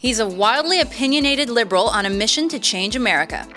He's a wildly opinionated liberal on a mission to change America.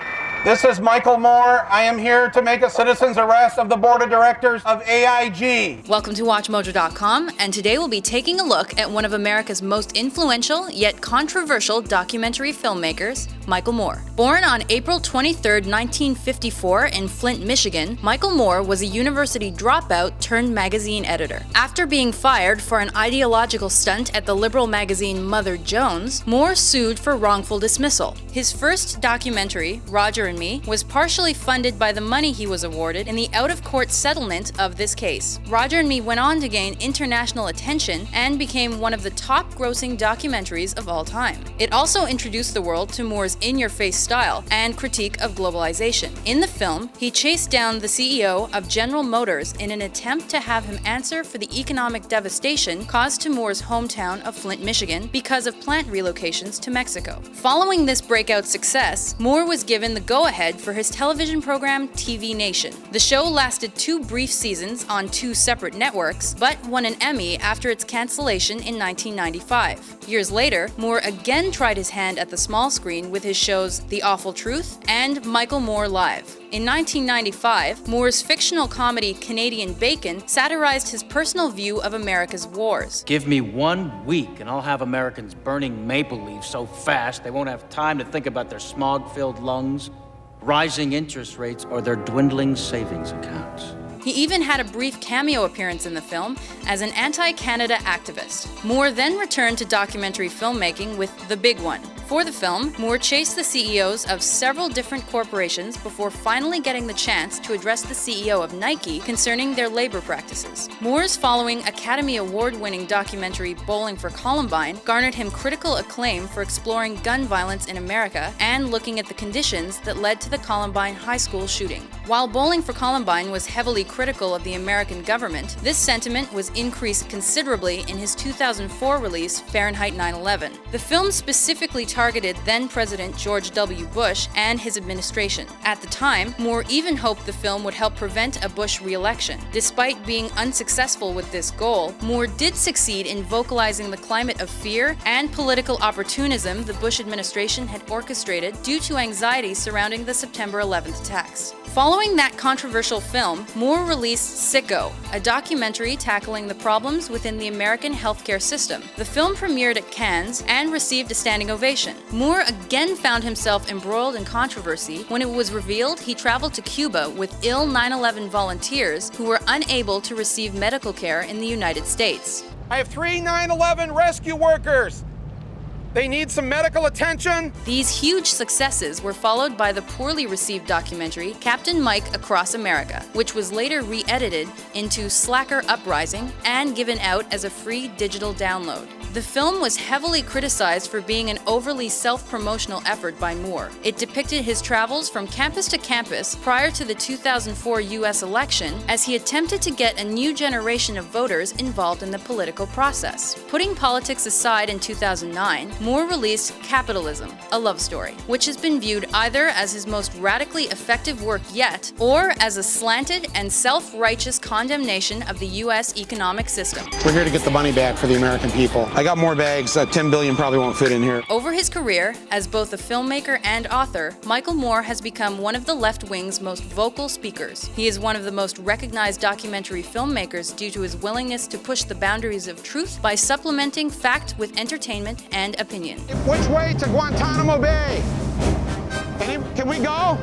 This is Michael Moore. I am here to make a citizen's arrest of the board of directors of AIG. Welcome to WatchMojo.com, and today we'll be taking a look at one of America's most influential yet controversial documentary filmmakers, Michael Moore. Born on April 23, 1954 in Flint, Michigan, Michael Moore was a university dropout turned magazine editor. After being fired for an ideological stunt at the liberal magazine Mother Jones, Moore sued for wrongful dismissal. His first documentary, Roger and Me, was partially funded by the money he was awarded in the out-of-court settlement of this case. Roger and Me went on to gain international attention and became one of the top-grossing documentaries of all time. It also introduced the world to Moore's in-your-face style and critique of globalization. In the film, he chased down the CEO of General Motors in an attempt to have him answer for the economic devastation caused to Moore's hometown of Flint, Michigan because of plant relocations to Mexico. Following this breakout success, Moore was given the go-ahead for his television program TV Nation. The show lasted 2 brief seasons on 2 separate networks, but won an Emmy after its cancellation in 1995. Years later, Moore again tried his hand at the small screen with his shows The Awful Truth and Michael Moore Live. In 1995, Moore's fictional comedy Canadian Bacon satirized his personal view of America's wars. Give me 1 week and I'll have Americans burning maple leaves so fast they won't have time to think about their smog-filled lungs, rising interest rates, or their dwindling savings accounts. He even had a brief cameo appearance in the film as an anti-Canada activist. Moore then returned to documentary filmmaking with The Big One. For the film, Moore chased the CEOs of several different corporations before finally getting the chance to address the CEO of Nike concerning their labor practices. Moore's following Academy Award-winning documentary Bowling for Columbine garnered him critical acclaim for exploring gun violence in America and looking at the conditions that led to the Columbine High School shooting. While Bowling for Columbine was heavily critical of the American government, this sentiment was increased considerably in his 2004 release, Fahrenheit 9/11. The film specifically targeted then-President George W. Bush and his administration. At the time, Moore even hoped the film would help prevent a Bush re-election. Despite being unsuccessful with this goal, Moore did succeed in vocalizing the climate of fear and political opportunism the Bush administration had orchestrated due to anxiety surrounding the September 11th attacks. Following that controversial film, Moore released Sicko, a documentary tackling the problems within the American healthcare system. The film premiered at Cannes and received a standing ovation. Moore again found himself embroiled in controversy when it was revealed he traveled to Cuba with ill 9/11 volunteers who were unable to receive medical care in the United States. I have 3 9/11 rescue workers. They need some medical attention. These huge successes were followed by the poorly received documentary Captain Mike Across America, which was later re-edited into Slacker Uprising and given out as a free digital download. The film was heavily criticized for being an overly self-promotional effort by Moore. It depicted his travels from campus to campus prior to the 2004 U.S. election as he attempted to get a new generation of voters involved in the political process. Putting politics aside in 2009, Moore released Capitalism, a love story, which has been viewed either as his most radically effective work yet or as a slanted and self-righteous condemnation of the U.S. economic system. We're here to get the money back for the American people. I got more bags. 10 billion probably won't fit in here. Over his career, as both a filmmaker and author, Michael Moore has become one of the left wing's most vocal speakers. He is one of the most recognized documentary filmmakers due to his willingness to push the boundaries of truth by supplementing fact with entertainment and opinion. Which way to Guantanamo Bay? Can we go?